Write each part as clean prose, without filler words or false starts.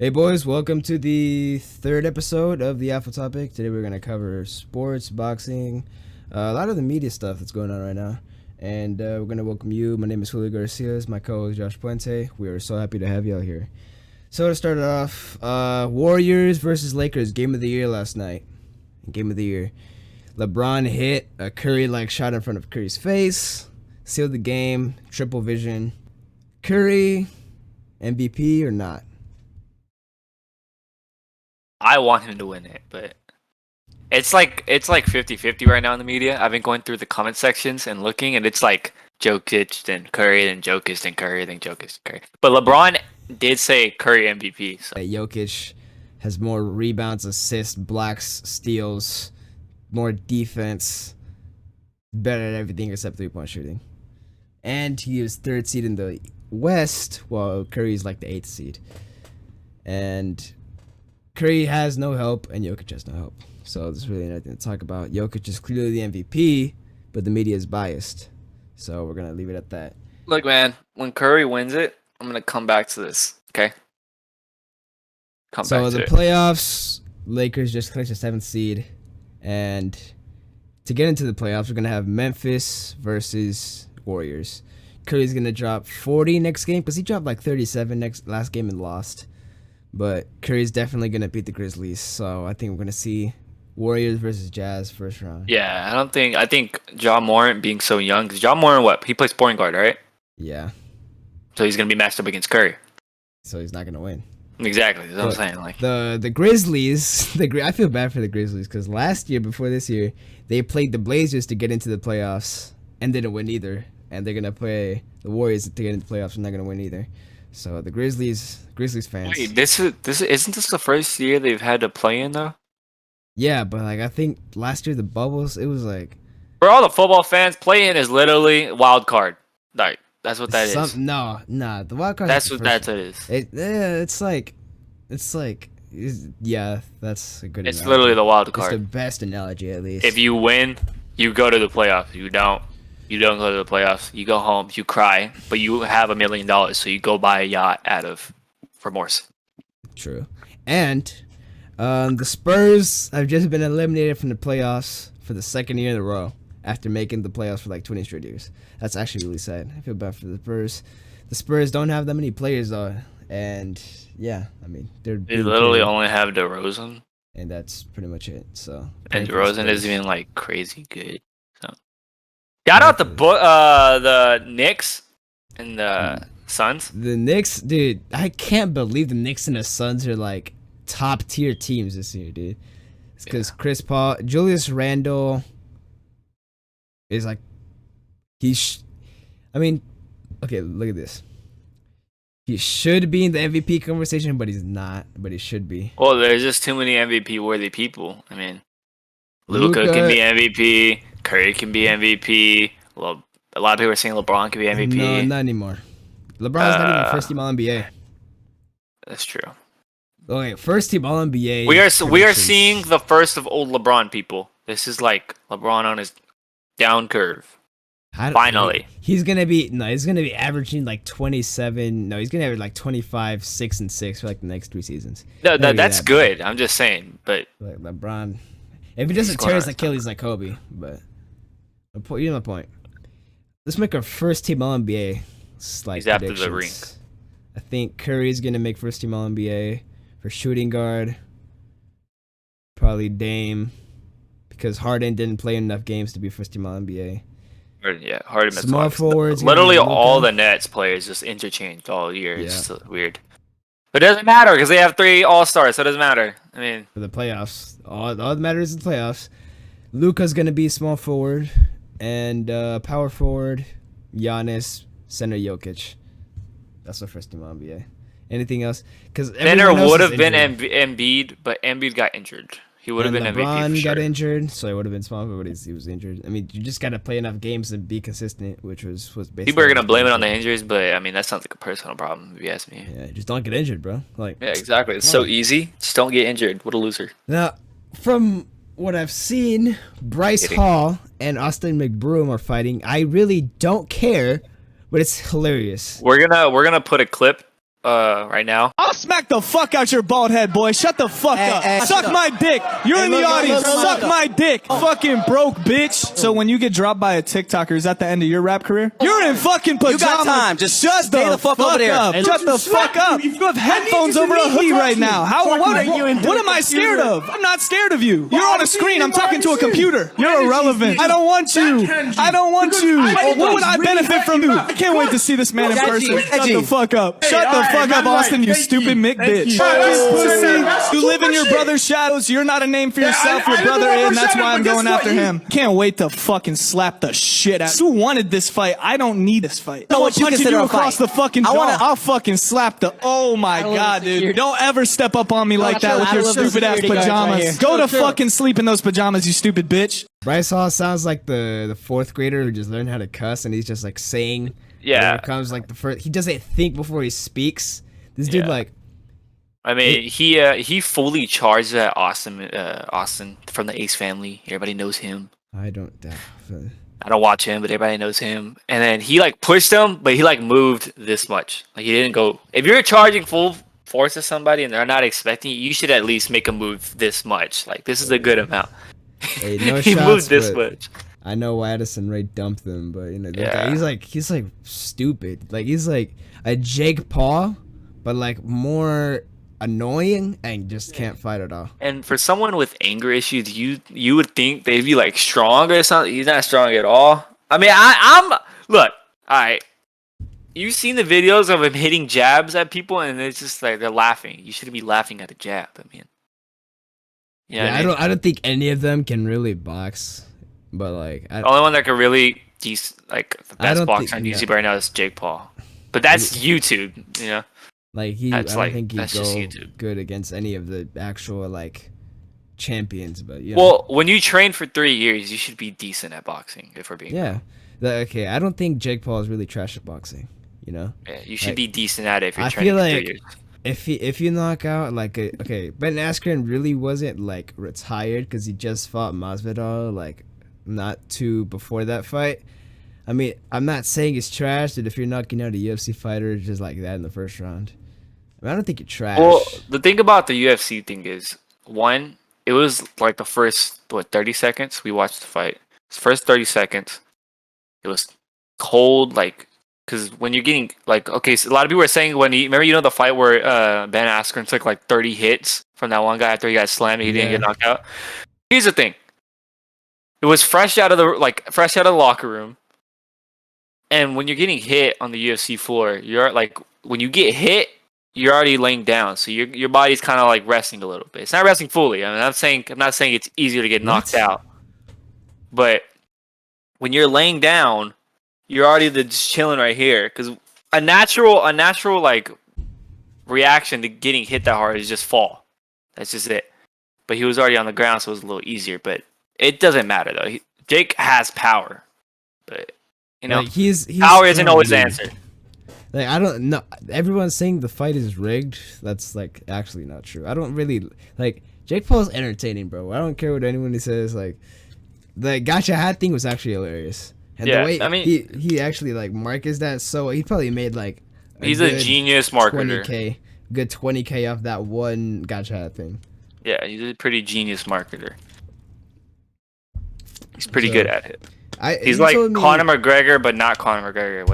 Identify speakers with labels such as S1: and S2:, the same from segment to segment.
S1: Hey boys, welcome to the third episode of the Alpha Topic. Today we're going to cover sports, boxing, a lot of the media stuff that's going on right now. And we're going to welcome you. My name is Julio Garcia. My co-host Josh Puente. We are so happy to have you all here. So to start off, Warriors versus Lakers, game of the year last night. Game of the year. LeBron hit a Curry-like shot in front of Curry's face. Sealed the game. Triple vision. Curry, MVP or not?
S2: I want him to win it, but it's like 50-50 right now in the media. I've been going through the comment sections and looking, and it's like Jokic, then Curry, then Jokic, then Curry, then Jokic, Curry. But LeBron did say Curry MVP. So.
S1: Jokic has more rebounds, assists, blocks, steals, more defense, better at everything except three-point shooting. And he is third seed in the West, while Curry's like the eighth seed. And Curry has no help, and Jokic has no help. So there's really nothing to talk about. Jokic is clearly the MVP, but the media is biased. So we're going to leave it at that.
S2: Look, man, when Curry wins it, I'm going to come back to this, okay?
S1: So the playoffs, Lakers just clinched the 7th seed. And to get into the playoffs, we're going to have Memphis versus Warriors. Curry's going to drop 40 next game because he dropped like 37 last game and lost. But Curry's definitely going to beat the Grizzlies. So I think we're going to see Warriors versus Jazz first round.
S2: Yeah, I think John Morant being so young, because John Morant, he plays point guard, right?
S1: Yeah.
S2: So he's going to be matched up against Curry.
S1: So he's not going to win.
S2: Exactly, that's what I'm saying. Like
S1: the Grizzlies, I feel bad for the Grizzlies because last year, before this year, they played the Blazers to get into the playoffs and didn't win either. And they're going to play the Warriors to get into the playoffs and not going to win either. So the Grizzlies fans.
S2: Wait, isn't this the first year they've had to play in though?
S1: Yeah, but like I think last year the bubbles, it was like
S2: for all the football fans, play-in is literally wild card. Like that's what that is.
S1: No, the wild card.
S2: That's what that is.
S1: It's like, yeah, that's a good.
S2: It's
S1: analogy.
S2: Literally the wild card.
S1: It's the best analogy, at least.
S2: If you win, you go to the playoffs. You don't go to the playoffs. You go home, you cry, but you have $1 million, so you go buy a yacht out of remorse.
S1: True. And the Spurs have just been eliminated from the playoffs for the second year in a row after making the playoffs for like 20 straight years. That's actually really sad. I feel bad for the Spurs. The Spurs don't have that many players, though. And, yeah, I mean,
S2: they literally only have DeRozan.
S1: And that's pretty much it. So.
S2: And DeRozan isn't even, like, crazy good. Shout out the Knicks and the Suns.
S1: The Knicks, dude, I can't believe the Knicks and the Suns are like top tier teams this year, dude. It's because Chris Paul, Julius Randle is like, okay, look at this. He should be in the MVP conversation, but he's not, but he should be.
S2: Well, there's just too many MVP worthy people. I mean, Luka can be MVP. Curry can be MVP. Well, a lot of people are saying LeBron can be MVP.
S1: No, not anymore. LeBron's not even first team All NBA.
S2: That's true.
S1: Okay, first team All NBA.
S2: We are seeing the first of old LeBron people. This is like LeBron on his down curve. Finally,
S1: he's gonna be averaging like 27. No, he's gonna average like 25, 6 and 6 for like the next 3 seasons.
S2: No, that's good. I'm just saying, but
S1: like LeBron, if he doesn't tear his Achilles like Kobe, but. You know my point. Let's make our first team All NBA.
S2: He's after the ring.
S1: I think Curry's gonna make first team All NBA for shooting guard. Probably Dame, because Harden didn't play enough games to be first team All NBA.
S2: Yeah, Harden.
S1: Small forwards.
S2: Literally all the Nets players just interchanged all year. Yeah. It's just weird. But it doesn't matter because they have 3 All-Stars, so it doesn't matter. I mean,
S1: for the playoffs, all that matters is the playoffs. Luka's gonna be small forward. And power forward, Giannis, center Jokic. That's the first team on NBA. Anything else? Because
S2: center would have been Embiid, but Embiid got injured. He would have been MVP.
S1: LeBron got injured, so he would have been small forward. He was injured. I mean, you just gotta play enough games and be consistent, which was basically.
S2: People are gonna blame it on the injuries, but I mean that sounds like a personal problem if you ask me.
S1: Yeah, just don't get injured, bro. Like.
S2: Yeah, exactly. It's so easy. Just don't get injured. What a loser.
S1: Now, from what I've seen, Bryce Hall and Austin McBroom are fighting. I really don't care, but it's hilarious.
S2: We're gonna put a clip right now.
S3: I'll smack the fuck out your bald head, boy. Shut the fuck up. Suck my dick. You're in the audience. Suck my dick. Fucking broke bitch. So when you get dropped by a TikToker, is that the end of your rap career? You're in fucking pajamas.
S4: You got time. Just
S3: shut
S4: stay the fuck over there.
S3: up. Shut the fuck up. You have headphones over a hoodie right now. What am I scared of? I'm not scared of you. You're on a screen. I'm talking to a computer. You're irrelevant. I don't want you. I don't want you. What would I benefit from you? I can't wait to see this man in person. Shut the fuck up. Shut the fuck up, Austin, you stupid Mick bitch. Pussy. You live in your brother's shadows. You're not a name for yourself. Your brother is, and that's why I'm going after him. Can't wait to fucking slap the shit out. Who wanted this fight? I don't need this fight.
S4: So what you
S3: punching
S4: consider
S3: you
S4: a
S3: across
S4: fight?
S3: the fucking jaw. I'll fucking slap the. Oh my god, dude! Don't ever step up on me like that with your stupid ass pajamas. Go to fucking sleep in those pajamas, you stupid bitch.
S1: Bryce Hall sounds like the fourth grader who just learned how to cuss, and he's just like saying.
S2: Yeah.
S1: Comes like the first. He doesn't think before he speaks. This dude like.
S2: I mean, he fully charged at Austin from the Ace family. Everybody knows him.
S1: I don't.
S2: I don't watch him, but everybody knows him. And then he like pushed him, but he like moved this much. Like he didn't go. If you're charging full force at somebody and they're not expecting you should at least make a move this much. Like this is a good amount.
S1: Hey, no
S2: he
S1: shots,
S2: moved this much.
S1: I know why Addison Ray dumped them, but you know, he's like stupid. Like he's like a Jake Paul, but like more annoying and just can't fight at all.
S2: And for someone with anger issues, you would think they'd be like strong or something. He's not strong at all. I mean, I'm look, all right. You've seen the videos of him hitting jabs at people, and it's just like they're laughing. You shouldn't be laughing at a jab. I mean,
S1: yeah, I don't think any of them can really box. But like,
S2: the only one that could really the best boxer on YouTube right now is Jake Paul. But that's YouTube, you know.
S1: Like I don't think he'd go good against any of the actual like champions. But yeah.
S2: Well, when you train for 3 years, you should be decent at boxing. If we're being
S1: okay, I don't think Jake Paul is really trash at boxing. You know.
S2: Yeah, you should be decent at it if you're
S1: I
S2: training
S1: feel
S2: for
S1: like
S2: 3 years.
S1: If you knock out like Ben Askren really wasn't like retired because he just fought Masvidal like. Not too before that fight. I mean, I'm not saying it's trash, but if you're knocking out a UFC fighter just like that in the first round, I don't think you're trash.
S2: Well, the thing about the UFC thing is, one, it was like the first 30 seconds we watched the fight. First 30 seconds, it was cold, like because when you're getting like so a lot of people were saying remember the fight where Ben Askren took like 30 hits from that one guy after he got slammed and he didn't get knocked out. Here's the thing. It was fresh out of the locker room, and when you're getting hit on the UFC floor, you're like when you get hit, you're already laying down, so your body's kind of like resting a little bit. It's not resting fully. I mean, I'm not saying it's easier to get knocked out, but when you're laying down, you're already just chilling right here because a natural like reaction to getting hit that hard is just fall. That's just it. But he was already on the ground, so it was a little easier, but. It doesn't matter though. Jake has power, but you know,
S1: like he's
S2: power isn't always the answer.
S1: Like I don't know. Everyone's saying the fight is rigged. That's like actually not true. I don't really like Jake Paul's entertaining, bro. I don't care what anyone says. Like the gotcha hat thing was actually hilarious, and the way he actually like markets that. So he probably made like
S2: he's a genius marketer.
S1: 20K off that one gotcha hat thing.
S2: Yeah, he's a pretty genius marketer. He's pretty good at it. He's like Conor McGregor, but not Conor McGregor.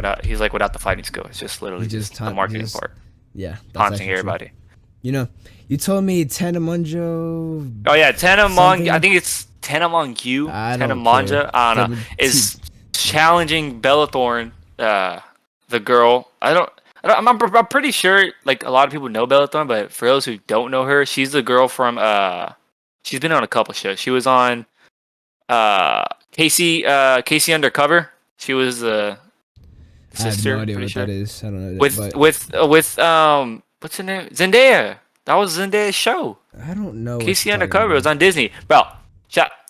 S2: Without the fighting skill. It's just literally just the marketing part.
S1: Yeah,
S2: taunting everybody.
S1: True. You know, you told me Tana Mongeau.
S2: Oh yeah, Tana Mongeau. I think it's Tana Mongeau. Tana Mongeau. I don't know. Is challenging Bella Thorne, the girl. I'm pretty sure like a lot of people know Bella Thorne, but for those who don't know her, she's the girl from she's been on a couple shows. She was on Casey Undercover. She was the sister.
S1: I have no idea what that is. I don't know.
S2: With what's her name? Zendaya. That was Zendaya's show.
S1: I don't know.
S2: Casey Undercover was on Disney, bro.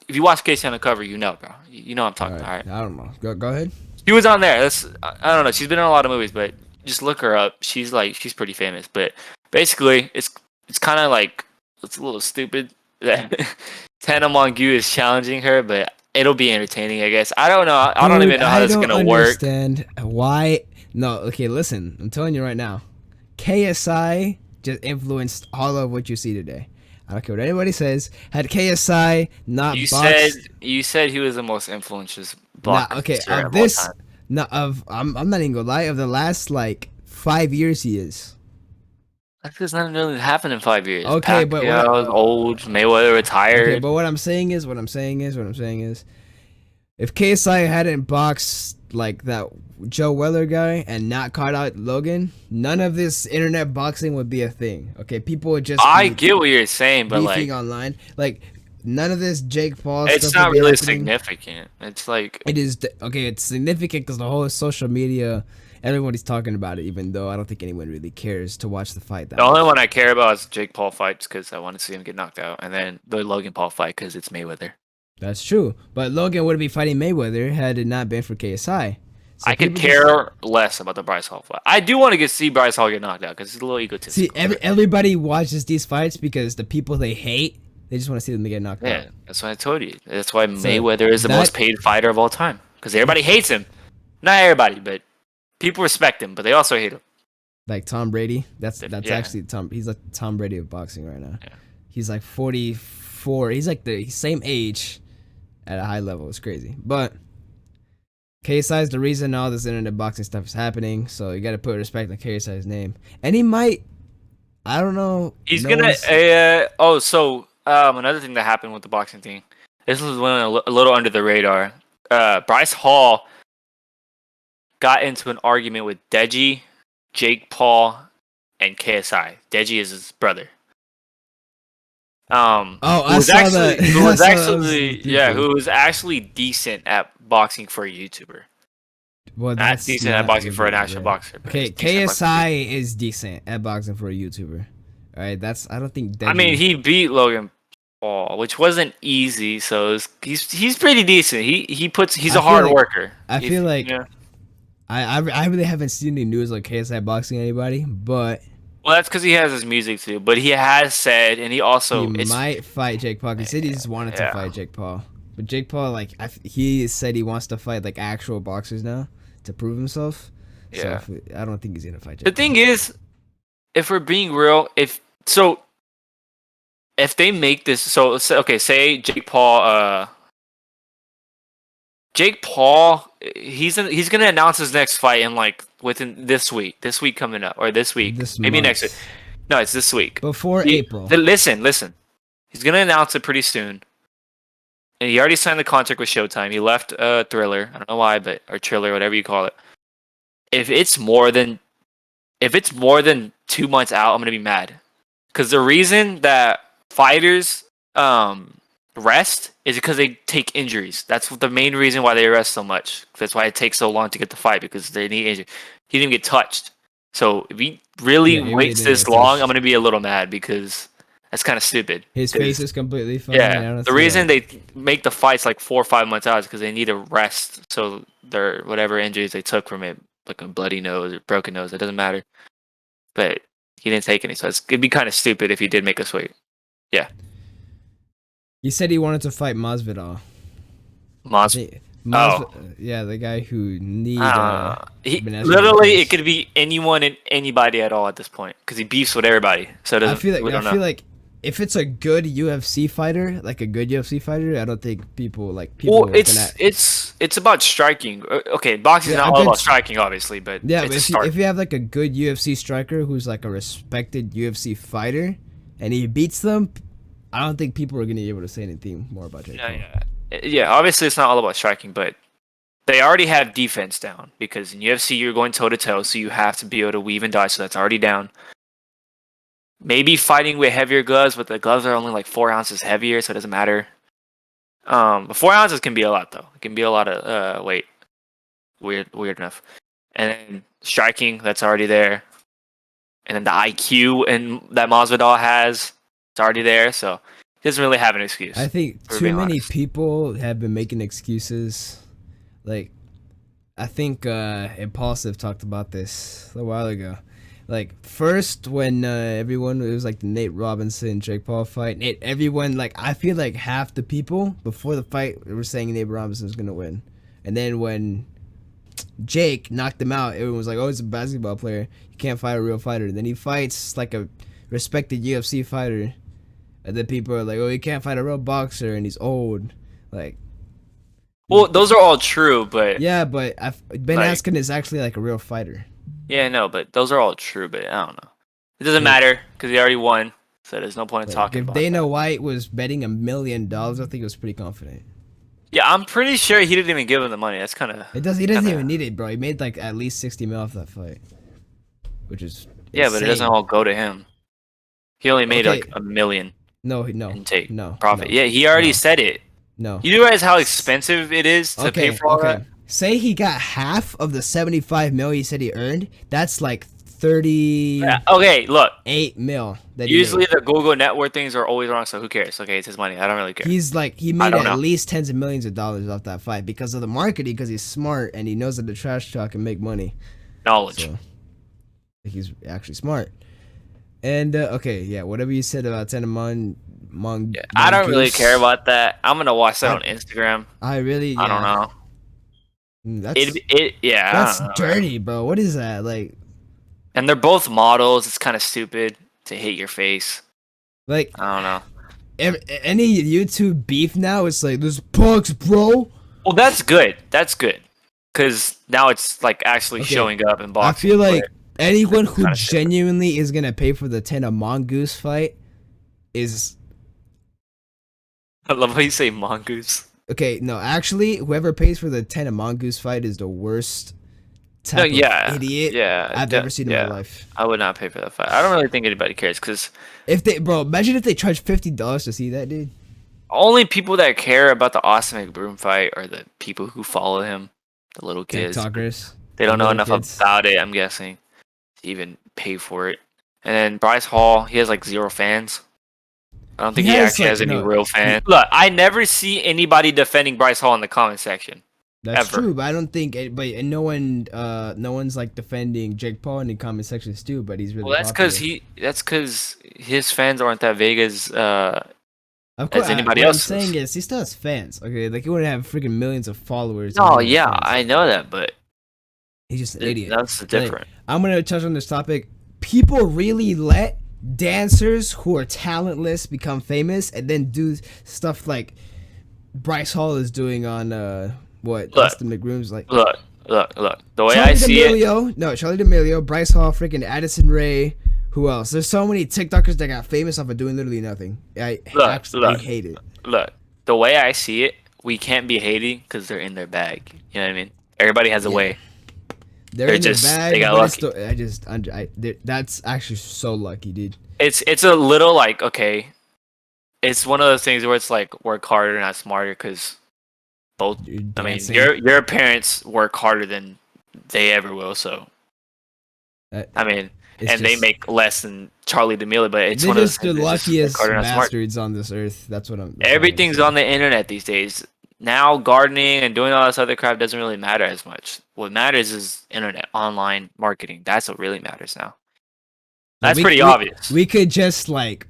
S2: If you watch Casey Undercover, you know, bro. You know what I'm talking about. All right.
S1: I don't know. Go ahead.
S2: She was on there. I don't know. She's been in a lot of movies, but just look her up. She's pretty famous. But basically, it's kind of like it's a little stupid that Tana Mongeau is challenging her, but it'll be entertaining, I guess. I don't know. I don't even know how this is gonna work.
S1: I don't understand why. No, okay, listen. I'm telling you right now. KSI just influenced all of what you see today. I don't care what anybody says. Had KSI not
S2: you said he was the most influential
S1: not
S2: boxer
S1: okay
S2: of
S1: of
S2: all
S1: this
S2: time.
S1: not of I'm not even gonna lie, of the last like 5 years he is.
S2: That's because nothing really happened in 5 years.
S1: Okay, but what
S2: Pacquiao was old. Mayweather retired.
S1: okay, but what I'm saying is if KSI hadn't boxed like that Joe Weller guy and not caught out Logan, none of this internet boxing would be a thing. Okay, people would just
S2: I
S1: be
S2: get what you're saying, but
S1: beefing
S2: like,
S1: online. Like none of this Jake Paul
S2: it's
S1: stuff
S2: not
S1: would be
S2: really
S1: happening.
S2: significant. It's like,
S1: It is okay. It's significant because the whole social media, everybody's talking about it. Even though I don't think anyone really cares to watch the fight.
S2: the only one I care about is Jake Paul fights because I want to see him get knocked out, and then the Logan Paul fight because it's Mayweather.
S1: That's true, but Logan wouldn't be fighting Mayweather had it not been for KSI. So
S2: I could
S1: people
S2: care less about the Bryce Hall fight. I do want to see Bryce Hall get knocked out because he's a little
S1: see,
S2: egotistical.
S1: everybody watches these fights because the people they hate, they just want to see them get knocked out.
S2: Yeah, that's what I told you. That's why Mayweather is the
S1: that-
S2: most paid fighter of all time because everybody hates him. Not everybody, but people respect him, but they also hate him.
S1: Like Tom Brady, that's
S2: Yeah.
S1: actually Tom. He's like Tom Brady of boxing right now.
S2: Yeah.
S1: He's like 44. He's like the same age at a high level. It's crazy, but KSI is the reason all this internet boxing stuff is happening. So you got to put respect on KSI's name, and he might. I don't know.
S2: He's
S1: no
S2: gonna.
S1: one's-
S2: Another thing that happened with the boxing thing. This was one a little under the radar. Bryce Hall got into an argument with Deji, Jake Paul, and KSI. Deji is his brother.
S1: I saw that.
S2: Who
S1: I
S2: was
S1: saw that.
S2: who was actually decent at boxing for a YouTuber.
S1: Well,
S2: Not
S1: that's
S2: decent at
S1: not
S2: boxing for an
S1: really
S2: actual
S1: right.
S2: boxer. but
S1: Okay,
S2: he's decent at boxing.
S1: KSI is decent at boxing for a YouTuber. All right, that's I don't think.
S2: I mean, he beat Logan Paul, which wasn't easy. So he's pretty decent. He's a hard worker.
S1: I feel like
S2: yeah.
S1: I really haven't seen any news like KSI boxing anybody, but
S2: Well, that's because he has his music too. But he has said, and he also
S1: he might fight Jake Paul. He said he just wanted to fight Jake Paul, but Jake Paul he said he wants to fight like actual boxers now to prove himself.
S2: Yeah.
S1: So I don't think he's gonna fight Jake
S2: The thing is, if we're being real, if they make this, say Jake Paul, he's gonna announce his next fight in like within this week coming up, or this week, maybe next week. No, it's this week.
S1: before April.
S2: Listen. He's gonna announce it pretty soon. And he already signed the contract with Showtime. He left Thriller. I don't know why, or Triller, whatever you call it. If it's more than 2 months out, I'm gonna be mad. Because the reason that fighters rest is because they take injuries. That's the main reason why they rest so much. That's why it takes so long to get the fight, because they need injury. He didn't get touched. So if he really waits this long, I'm gonna be a little mad because that's kind of stupid.
S1: His face is completely fine.
S2: Yeah, the reason they make the fights like 4 or 5 months out is because they need a rest. So their whatever injuries they took from it, like a bloody nose or broken nose, it doesn't matter. But he didn't take any, so it'd be kind of stupid if he did make us wait. Yeah.
S1: He said he wanted to fight Masvidal. Yeah, the guy who needs.
S2: Literally, it could be anyone and anybody at all at this point because he beefs with everybody. So
S1: I feel like if it's a good UFC fighter, I don't think people.
S2: Well, it's about striking. Okay, boxing is not all about striking, obviously, but
S1: yeah, but if you have like a good UFC striker who's like a respected UFC fighter, and he beats them, I don't think people are gonna be able to say anything more about Jake Paul.
S2: Yeah. Obviously, it's not all about striking, but they already have defense down because in UFC you're going toe to toe, so you have to be able to weave and dodge. So that's already down. Maybe fighting with heavier gloves, but the gloves are only like 4 ounces heavier, so it doesn't matter. 4 ounces can be a lot, though. It can be a lot of weight. Weird enough. And then striking, that's already there. And then the IQ that Masvidal has, it's already there. So he doesn't really have an excuse.
S1: I think too many people have been making excuses. Like, I think Impulsive talked about this a while ago. Like, first when it was like the Nate Robinson Jake Paul fight, I feel like half the people before the fight were saying Nate Robinson was gonna win, and then when Jake knocked him out. Everyone was like, "Oh, it's a basketball player. You can't fight a real fighter." Then he fights like a respected UFC fighter, and then people are like, "Oh, he can't fight a real boxer, and he's old." Like,
S2: Well, those are all true, but
S1: yeah, but Ben
S2: Like-
S1: Askren is actually like a real fighter.
S2: yeah, no, but those are all true. But I don't know. It doesn't
S1: Yeah.
S2: matter because he already won, so there's no point in
S1: Like,
S2: talking
S1: if
S2: about
S1: Dana
S2: that.
S1: White was betting $1 million, I think he was pretty confident.
S2: Yeah, I'm pretty sure he didn't even give him the money. That's kind of
S1: He doesn't even need it, bro. He made like at least 60 mil off that fight, which is
S2: yeah, but it doesn't
S1: insane.
S2: all go to him. He only made
S1: Okay.
S2: like $1 million
S1: No,
S2: in take
S1: no
S2: profit.
S1: no,
S2: Yeah, he already
S1: no.
S2: said it.
S1: no.
S2: You realize how expensive it is to pay for all that?
S1: Say he got half of the 75 mil he said he earned. That's like 38
S2: Yeah, okay, look.
S1: mil. That he
S2: Usually
S1: made.
S2: the Google network things are always wrong, so who cares? Okay, it's his money. I don't really care.
S1: He made
S2: don't
S1: at
S2: know.
S1: least tens of millions of dollars off that fight because of the marketing. Because he's smart and he knows that the trash talk can make money.
S2: Knowledge.
S1: So he's actually smart. And okay, yeah, whatever you said about
S2: Yeah, I don't really care about that. I'm gonna watch that on Instagram.
S1: I really, yeah.
S2: I don't know.
S1: That's
S2: Yeah. I
S1: that's
S2: don't know.
S1: dirty, bro. What is that like?
S2: And they're both models. It's kind of stupid to hate your face.
S1: Like
S2: I don't know.
S1: any YouTube beef now, it's like this bugs, bro.
S2: Well, that's good. That's good. Because now it's like actually
S1: Okay.
S2: showing up in
S1: I
S2: boxing.
S1: feel like
S2: but-
S1: anyone who
S2: kinda shit.
S1: genuinely is gonna pay for the 10 a mongoose fight is
S2: I love how you say mongoose.
S1: okay. No, actually, whoever pays for the 10 a mongoose fight is the worst
S2: No,
S1: type
S2: yeah.
S1: of idiot
S2: Yeah.
S1: I've ever seen in
S2: yeah.
S1: my life.
S2: I would not pay for that fight. I don't really think anybody cares because
S1: If they, bro, imagine if they charged $50 to see that, dude.
S2: only people that care about the Austin McBroom fight are the people who follow him, the little kids.
S1: TikTokers.
S2: They don't know
S1: little
S2: enough
S1: kids.
S2: about it, I'm guessing, to even pay for it. And then Bryce Hall, he has like 0 fans. I don't think
S1: He
S2: he
S1: has,
S2: actually
S1: like,
S2: has any
S1: no,
S2: real fans. Look, I never see anybody defending Bryce Hall in the comment section.
S1: That's
S2: ever.
S1: true, but I don't think. No one's like defending Jake Paul in the comment sections too. But he's really.
S2: Well, that's because his fans aren't that big as
S1: Of course,
S2: as anybody
S1: what
S2: else's.
S1: I'm saying is he still has fans. Okay, like he wouldn't have freaking millions of followers. if he
S2: No,
S1: didn't have
S2: yeah,
S1: fans.
S2: I know that, but
S1: He's just an idiot.
S2: that's
S1: Like,
S2: different.
S1: I'm gonna touch on this topic. People really let dancers who are talentless become famous and then do stuff like Bryce Hall is doing on what
S2: Look.
S1: Austin McBroom's like.
S2: Look. The way I see it,
S1: Charlie D'Amelio, Bryce Hall, freaking Addison Rae. Who else? There's so many TikTokers that got famous off of doing literally nothing. I
S2: Look.
S1: hate it.
S2: look, the way I see it, we can't be hating because they're in their bag. You know what I mean? Everybody has a
S1: Yeah.
S2: way.
S1: They're
S2: They're
S1: in their
S2: just-
S1: bag,
S2: they got
S1: but it's
S2: lucky.
S1: still, that's actually so lucky, dude.
S2: It's a little like okay, it's one of those things where it's like work harder, not smarter. Because both,
S1: Dude,
S2: I mean,
S1: dancing.
S2: your parents work harder than they ever will. So I mean,
S1: It's
S2: and they
S1: just-
S2: make less than Charlie D'Amelio, but it's
S1: they're
S2: one of those
S1: just the
S2: things, it's just work
S1: luckiest
S2: harder, not smart.
S1: bastards on this earth. That's what I'm.
S2: Everything's on the internet these days. Now gardening and doing all this other crap doesn't really matter as much. What matters is internet, online marketing. That's what really matters now. That's pretty obvious.
S1: We could just like,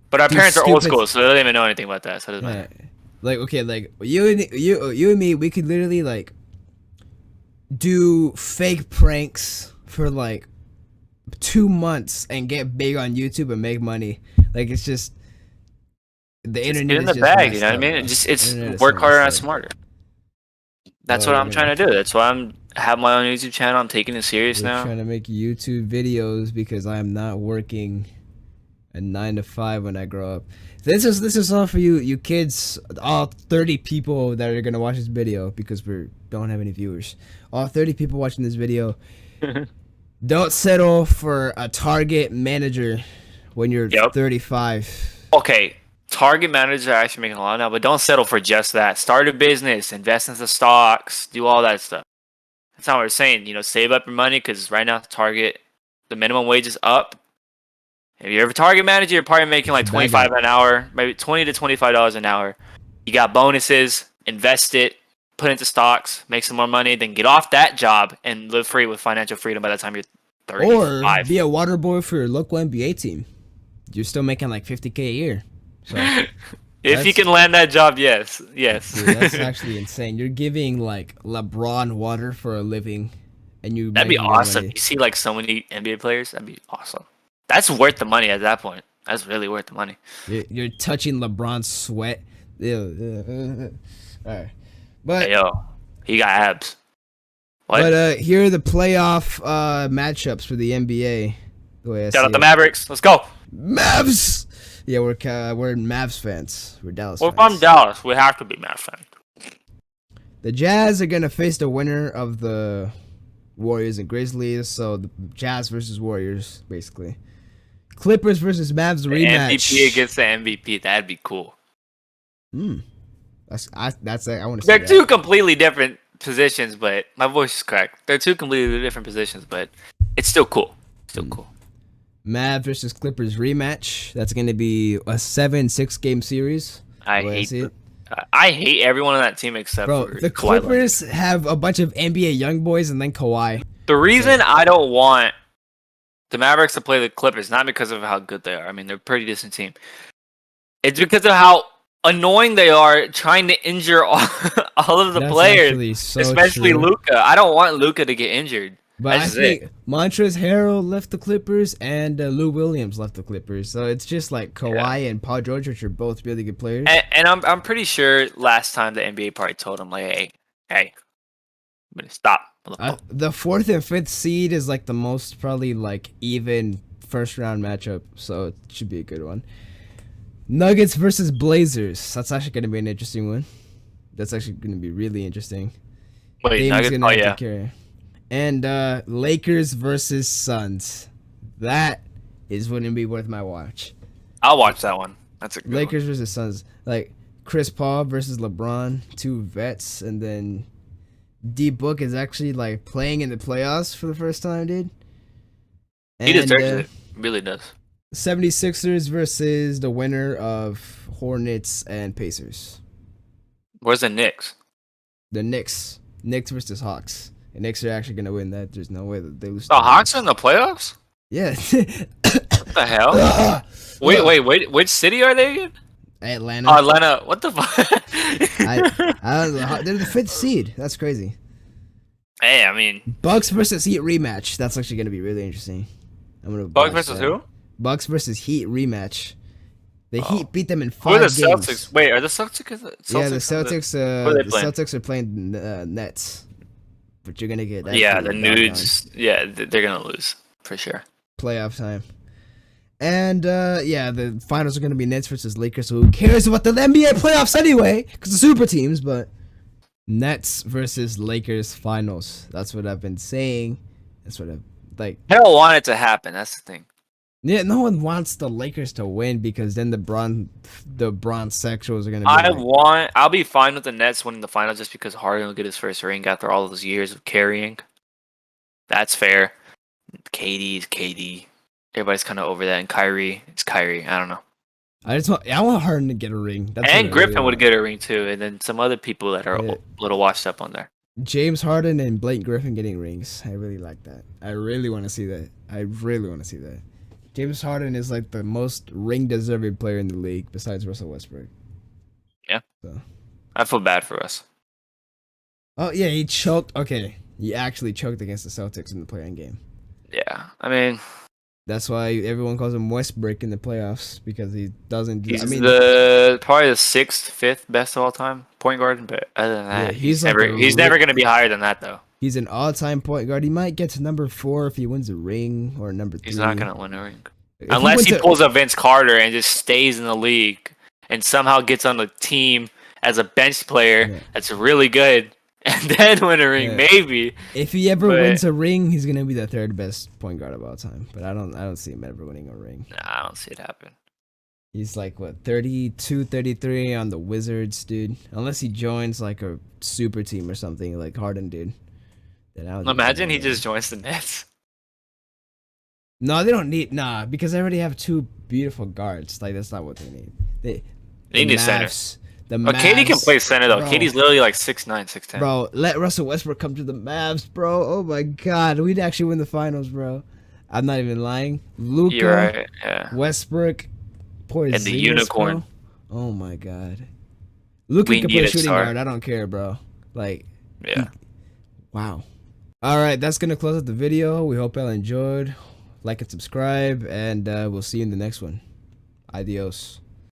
S2: But our
S1: do
S2: parents are old
S1: stupid-
S2: school, so they don't even know anything about that. So it doesn't matter.
S1: like okay, like you and me, we could literally like do fake pranks for like 2 months and get big on YouTube and make money. Like it's just the
S2: Just
S1: internet
S2: get in
S1: is
S2: the
S1: just
S2: bag, you
S1: messed
S2: know what I
S1: up,
S2: mean?
S1: bro.
S2: It's
S1: Internet is
S2: work
S1: so
S2: harder, not
S1: messed up.
S2: smarter. That's
S1: Oh,
S2: what I'm
S1: man.
S2: trying to do. That's why I'm have my own YouTube channel. I'm taking it serious
S1: We're
S2: now.
S1: trying to make YouTube videos because I am not working a 9 to 5 when I grow up. This is all for you kids, all 30 people that are gonna watch this video because we don't have any viewers. All 30 people watching this video, don't settle for a Target manager when you're
S2: Yep.
S1: 35.
S2: Okay, target managers are actually making a lot now, but don't settle for just that. Start a business, invest into stocks, do all that stuff. That's not what we're saying. You know, save up your money because right now, Target, the minimum wage is up. If you're a Target manager, you're probably making like
S1: It's a bag
S2: $25 an hour, maybe $20 to $25 an hour. You got bonuses, invest it, put into stocks, make some more money, then get off that job and live free with financial freedom by the time you're
S1: Or
S2: 35.
S1: be a water boy for your local NBA team. You're still making like 50K a year. So
S2: If
S1: That's-
S2: you can land that job, yes.
S1: dude, that's actually insane. You're giving like LeBron water for a living. and you
S2: That'd
S1: might
S2: be
S1: even get
S2: awesome.
S1: money.
S2: You see like so many NBA players. That'd be awesome. That's worth the money at that point. That's really worth the money.
S1: You're touching LeBron's sweat. Ew. All right, but
S2: Hey, yo, he got abs. What?
S1: but here are the playoff matchups for the NBA. The way I
S2: Shout out
S1: see
S2: the
S1: it.
S2: Mavericks. Let's go.
S1: Mavs. Yeah, we're Mavs fans. We're Dallas
S2: We're
S1: fans.
S2: from Dallas. We have to be Mavs fans.
S1: The Jazz are gonna face the winner of the Warriors and Grizzlies. So the Jazz versus Warriors, basically. Clippers versus Mavs rematch.
S2: MVP against the MVP. That'd be cool.
S1: I want to see
S2: They're
S1: that.
S2: two completely different positions, but my voice is cracked. They're two completely different positions, but it's still cool. Still cool.
S1: Mavs versus Clippers rematch. That's going to be a 7-6 game series.
S2: I
S1: the way
S2: hate
S1: see it.
S2: I hate everyone on that team except
S1: Bro,
S2: for
S1: the
S2: Kawhi Leonard.
S1: Clippers have a bunch of NBA young boys and then Kawhi.
S2: The reason I don't want the Mavericks to play the Clippers, not because of how good they are. I mean, they're a pretty decent team. It's because of how annoying they are trying to injure all of the
S1: That's
S2: players,
S1: actually so
S2: especially
S1: true.
S2: Luka. I don't want Luka to get injured.
S1: But I
S2: That's
S1: think
S2: it.
S1: Montrezl Harrell left the Clippers and Lou Williams left the Clippers. So it's just like Kawhi and Paul George, which are both really good players.
S2: And I'm pretty sure last time the NBA probably told him like, hey, I'm gonna stop.
S1: The 4th and 5th seed is like the most probably like even first round matchup, so it should be a good one. Nuggets versus Blazers. That's actually going to be an interesting one. That's actually going to be really interesting.
S2: Wait,
S1: Dame's
S2: Nuggets?
S1: gonna
S2: Oh
S1: have to
S2: yeah.
S1: carry. And Lakers versus Suns. That is going to be worth my watch.
S2: I'll watch that one. That's a good
S1: Lakers versus Suns. Like Chris Paul versus LeBron, two vets, and then D Book is actually like playing in the playoffs for the first time, dude.
S2: one. He deserves it. Really does.
S1: 76ers versus the winner of Hornets and Pacers.
S2: Where's the Knicks?
S1: The Knicks. Knicks versus Hawks. The Knicks are actually going to win that. There's no way that they lose.
S2: The Hawks are in the playoffs?
S1: Yeah.
S2: What the hell? Wait. Which city are they in?
S1: Atlanta.
S2: Oh, Atlanta. What the fuck?
S1: They're the 5th seed. That's crazy.
S2: Hey, I mean,
S1: Bucks versus Heat rematch. That's actually going to be really interesting. I'm gonna
S2: Bucks
S1: watch
S2: versus
S1: that.
S2: who?
S1: Bucks versus Heat rematch. The Heat beat them in
S2: Who are
S1: 5
S2: the
S1: games.
S2: Celtics? Wait, are the Celtics?
S1: Yeah, the Celtics.
S2: Who are they
S1: The
S2: playing?
S1: Celtics are playing Nets, but you're gonna get
S2: Yeah,
S1: absolutely
S2: the
S1: doggone
S2: Nudes. Yeah, they're gonna lose for sure.
S1: playoff time. And yeah, the finals are gonna be Nets versus Lakers. So who cares about the NBA playoffs anyway? Because the super teams. But Nets versus Lakers finals. That's what I've been saying. That's what I've like.
S2: I don't want it to happen. That's the thing.
S1: Yeah, no one wants the Lakers to win because then the bronze sexuals are gonna be
S2: I'll be fine with the Nets winning the final just because Harden will get his first ring after all those years of carrying. That's fair. KD's KD. Everybody's kind of over that. And Kyrie, it's Kyrie. I don't know.
S1: I want Harden to get a ring. That's
S2: And
S1: what I
S2: Griffin
S1: really
S2: would
S1: want.
S2: get a ring too. And then some other people that are
S1: Yeah.
S2: a little washed up on there.
S1: James Harden and Blake Griffin getting rings. I really like that. I really want to see that. James Harden is like the most ring deserving player in the league besides Russell Westbrook.
S2: Yeah.
S1: So.
S2: I feel bad for us.
S1: Oh yeah, he choked. Okay, he actually choked against the Celtics in the play-in game.
S2: Yeah. I mean,
S1: That's why everyone calls him Westbrook in the playoffs because he doesn't.
S2: he's
S1: I mean,
S2: probably the 6th, 5th best of all time point guard. But other than that,
S1: Yeah,
S2: he's
S1: he's like
S2: never going to be higher than that though.
S1: he's an all-time point guard. He might get to number 4 if he wins a ring or number 3.
S2: He's not going to win a ring.
S1: If
S2: Unless
S1: wins
S2: he
S1: a-
S2: pulls a Vince Carter and just stays in the league and somehow gets on the team as a bench player
S1: Yeah.
S2: that's really good and then win a ring,
S1: Yeah.
S2: maybe.
S1: If he ever
S2: But-
S1: wins a ring, he's gonna be the 3rd best point guard of all time. But I don't see him ever winning a ring.
S2: Nah, I don't see it happen.
S1: He's like what 32, 33 on the Wizards, dude. Unless he joins like a super team or something like Harden did. Then I would
S2: Imagine he just joins the Nets.
S1: No, they don't need because they already have 2 beautiful guards. Like that's not what they need.
S2: They need a center.
S1: The
S2: But KD can
S1: Mavs,
S2: play center though.
S1: bro.
S2: KD's literally like 6'9", 6'10".
S1: Bro, let Russell Westbrook come to the Mavs, bro. Oh my God, we'd actually win the finals, bro. I'm not even lying. Luka,
S2: You're right. Yeah.
S1: Westbrook, Porzingis,
S2: And the unicorn.
S1: Bro. Oh my God, Luka
S2: We
S1: can
S2: need
S1: play
S2: a
S1: shooting
S2: star.
S1: guard. I don't care, bro. Like,
S2: Yeah.
S1: wow. All right, that's gonna close out the video. We hope y'all enjoyed. Like and subscribe, and we'll see you in the next one. Adios.